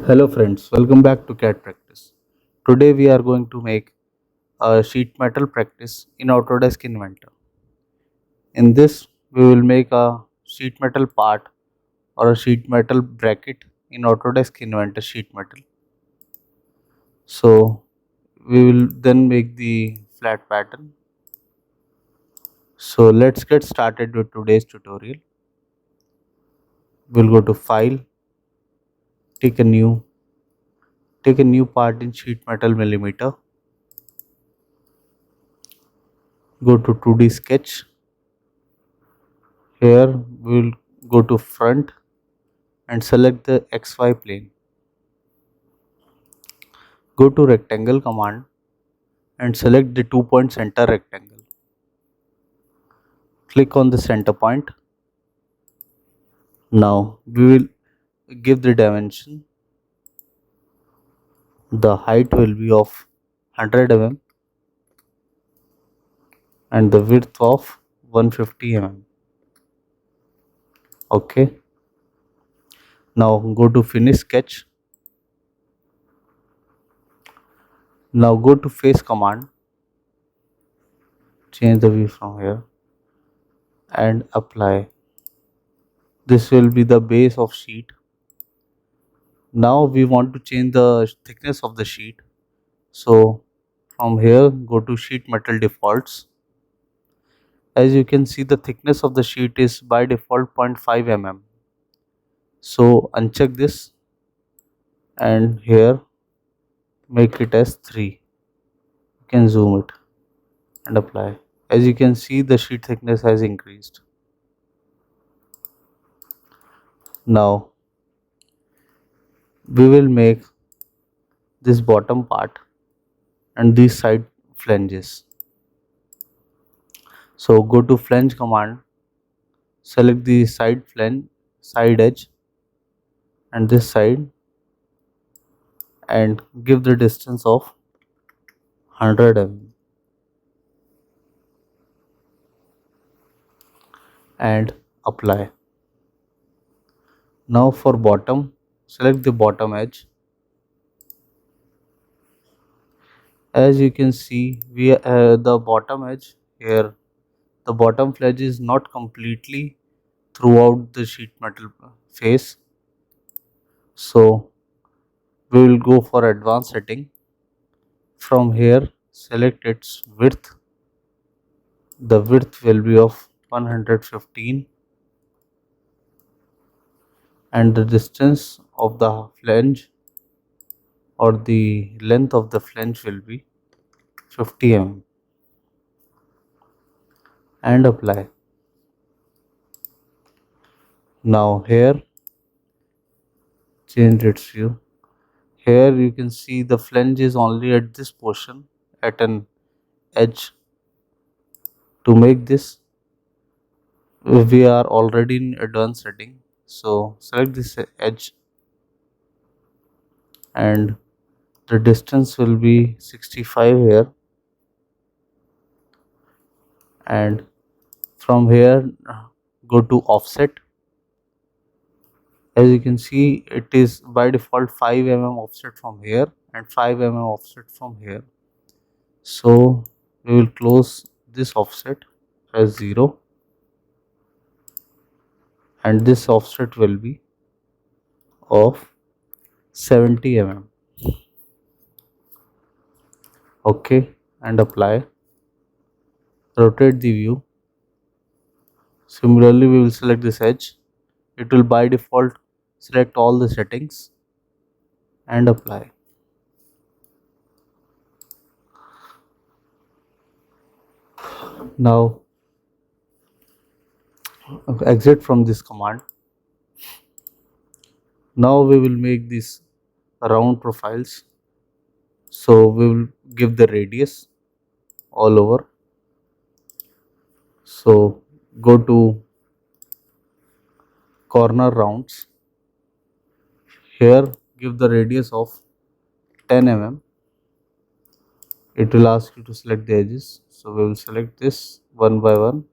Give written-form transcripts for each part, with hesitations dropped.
Hello friends, welcome back to CAD practice. Today we are going to make a sheet metal practice in Autodesk Inventor. In this we will make a sheet metal part or a sheet metal bracket in Autodesk Inventor sheet metal. So we will then make the flat pattern. So let's get started with today's tutorial. We'll go to file, take a new part in sheet metal millimeter, go to 2D sketch. Here we will go to front and select the XY plane. Go to rectangle command and select the 2-point center rectangle. Click on the center point. Now we will give the dimension. The height will be of 100 mm and the width of 150 mm. Okay. Now go to finish sketch. Now go to face command. Change the view from here and apply. This will be the base of sheet. Now we want to change the thickness of the sheet. So from here go to sheet metal defaults. As you can see, the thickness of the sheet is by default 0.5 mm. So uncheck this and here make it as 3. You can zoom it and apply. As you can see, the sheet thickness has increased. Now we will make this bottom part and these side flanges. So go to flange command, select the side flange, side edge and this side and give the distance of 100 mm and apply. Now for bottom, select the bottom edge. As you can see, the bottom edge here, the bottom flange is not completely throughout the sheet metal face. So we will go for advanced setting. From here select its width. The width will be of 115 and the distance of the flange or the length of the flange will be 50 mm and apply. Now here change its view. Here you can see the flange is only at this portion at an edge. To make this we are already in advanced setting, so select this edge and the distance will be 65 here and from here go to offset. As you can see, it is by default 5 mm offset from here and 5 mm offset from here. So we will close this offset as 0 and this offset will be of 70 mm. Okay, and apply. Rotate the view. Similarly, we will select this edge. It will by default select all the settings and apply. Now exit from this command. Now we will make these round profiles. So we will give the radius all over. So go to corner rounds. Here give the radius of 10 mm. It will ask you to select the edges. So we will select this one by one.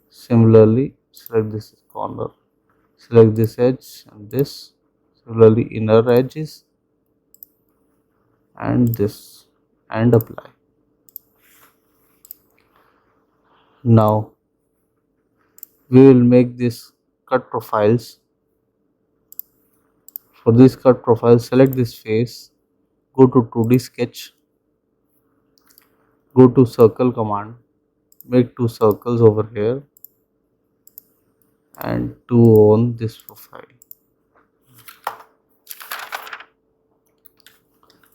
Similarly select this corner, select this edge and this, Similarly inner edges and this, and apply. Now we will make this cut profiles. For this cut profile, select this face, go to 2D sketch, go to circle command, make 2 circles over here and 2 on this profile.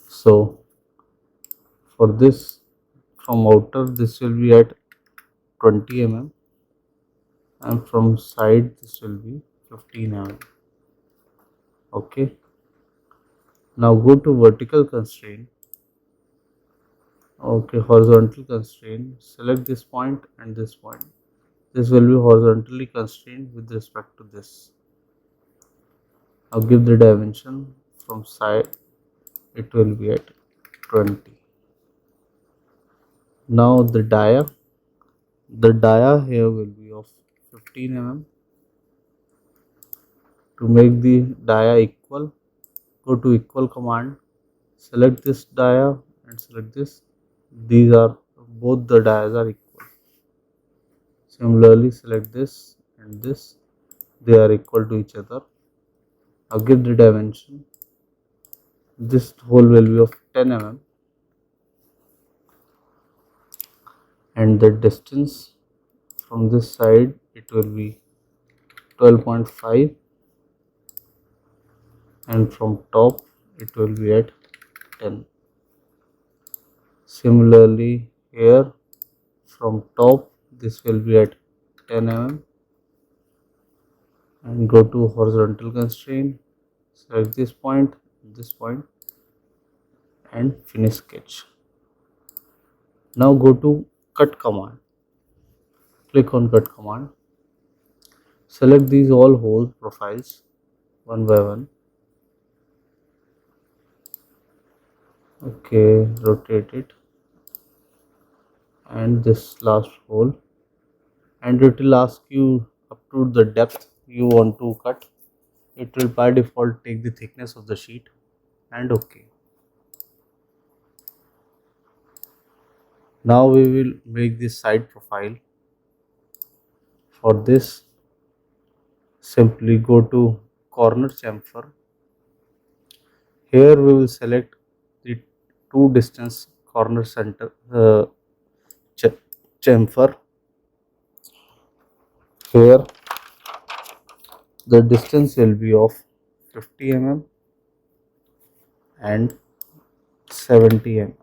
So for this, from outer this will be at 20 mm and from side this will be 15 mm. Okay, now go to vertical constraint. Okay, horizontal constraint, select this point and this point. This will be horizontally constrained with respect to this. Now give the dimension from side, it will be at 20. Now the dia here will be of 15 mm. To make the dia equal, go to equal command, select this dia and select this. These are both the dias are equal. Similarly select this and this, they are equal to each other. Now give the dimension, this hole will be of 10 mm and the distance from this side it will be 12.5 and from top it will be at 10. Similarly here from top this will be at 10 mm and go to horizontal constraint, select this point and finish sketch. Now go to cut command, click on cut command, select these all hole profiles one by one. Okay, rotate it and this last hole, and it will ask you up to the depth you want to cut. It will by default take the thickness of the sheet and okay. Now we will make this side profile. For this, simply go to corner chamfer. Here we will select the two distance corner center chamfer. Here the distance will be of 50 mm and 70 mm.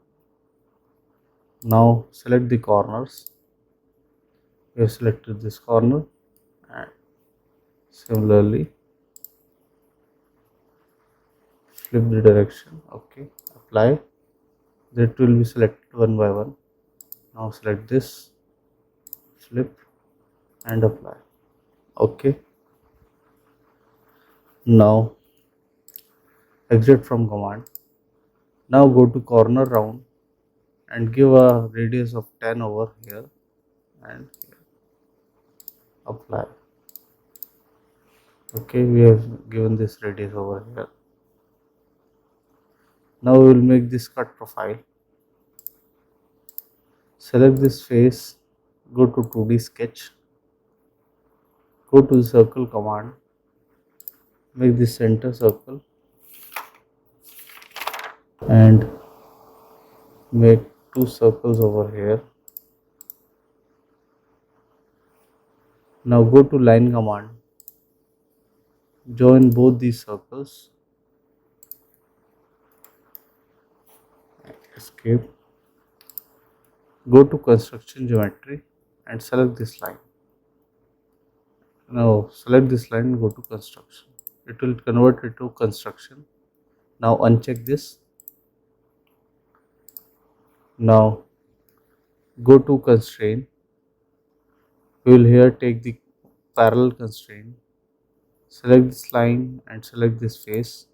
Now select the corners. We have selected this corner and similarly flip the direction. Okay, apply. That will be selected one by one. Now select this, flip and apply. Okay, now exit from command. Now go to corner round and give a radius of 10 over here and here. Apply. Okay, we have given this radius over here. Now we will make this cut profile. Select this face, go to 2D sketch, go to the circle command, make the center circle and make 2 circles over here. Now go to line command, join both these circles, escape, go to construction geometry and select this line. Now select this line and go to construction. It will convert it to construction. Now uncheck this. Now go to constraint. We will here take the parallel constraint. Select this line and select this face.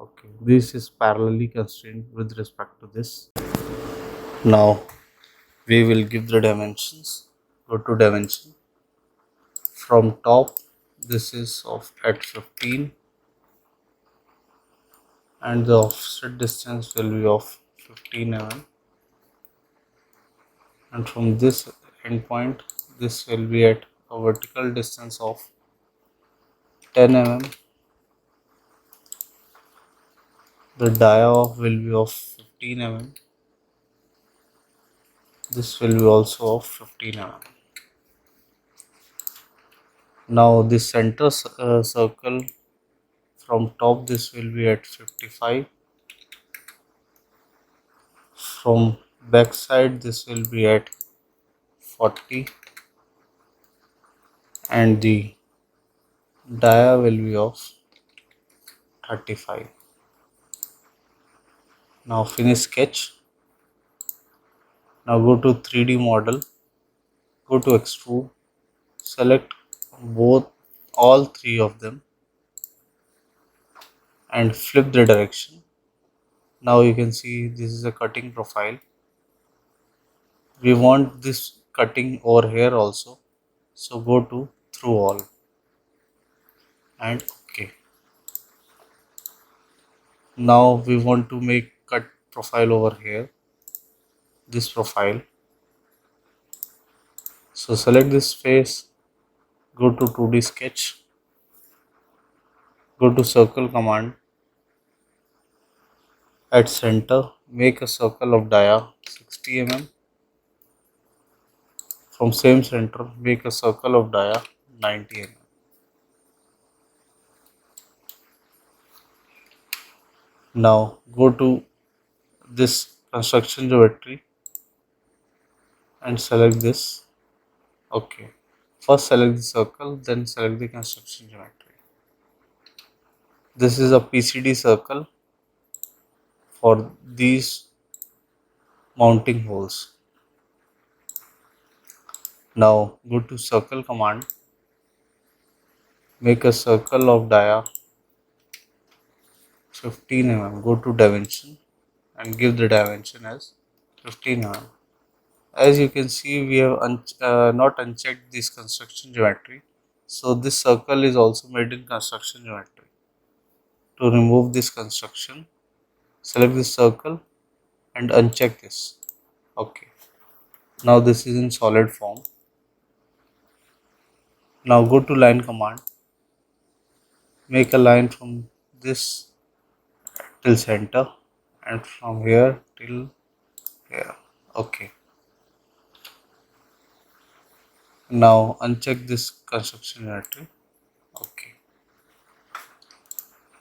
Okay, this is parallelly constrained with respect to this. Now we will give the dimensions. Go to dimension. From top this is of at 15 and the offset distance will be of 15 mm, and from this endpoint this will be at a vertical distance of 10 mm. The dia will be of 15 mm. This will be also of 15 mm. Now this center circle from top, this will be at 55. From back side this will be at 40, and the dia will be of 35. Now finish sketch. Now go to 3D model, go to extrude, select both all three of them and flip the direction. Now you can see this is a cutting profile. We want this cutting over here also, so go to through all and OK. Now we want to make cut profile over here, this profile. So select this face, go to 2D sketch, go to circle command, at center make a circle of dia 60 mm. From same center make a circle of dia 90 mm. Now go to this construction geometry and select this. OK. First select the circle, then select the construction geometry. This is a PCD circle for these mounting holes. Now go to circle command, make a circle of dia 15 mm. Go to dimension and give the dimension as 15 mm. As you can see, we have not unchecked this construction geometry, so this circle is also made in construction geometry. To remove this construction, select this circle and uncheck this. OK. Now this is in solid form. Now go to line command, make a line from this till center and from here till here. OK. Now uncheck this construction geometry. OK.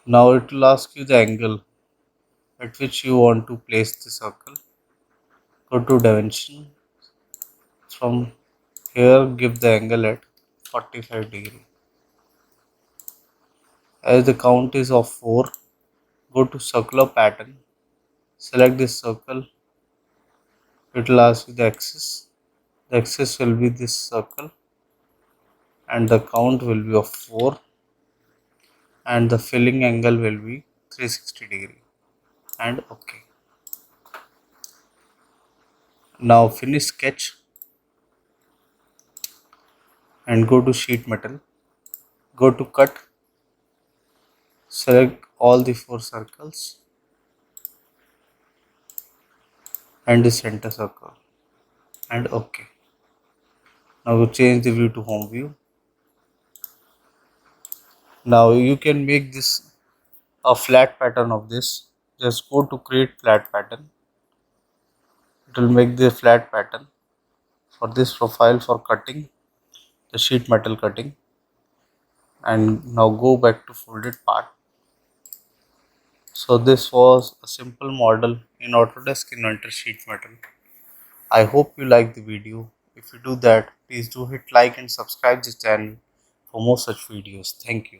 Now it will ask you the angle at which you want to place the circle. Go to dimension. From here give the angle at 45 degree. As the count is of 4, go to circular pattern, select this circle. It will ask you the axis. The axis will be this circle and the count will be of 4 and the filling angle will be 360 degree and OK. Now finish sketch and go to sheet metal, go to cut, select all the 4 circles and the center circle and OK. Now we change the view to home view. Now you can make this a flat pattern of this. Just go to create flat pattern. It will make the flat pattern for this profile for cutting the sheet metal cutting. And now go back to folded part. So this was a simple model in Autodesk Inventor Sheet Metal. I hope you like the video. If you do that, please do hit like and subscribe this channel for more such videos. Thank you.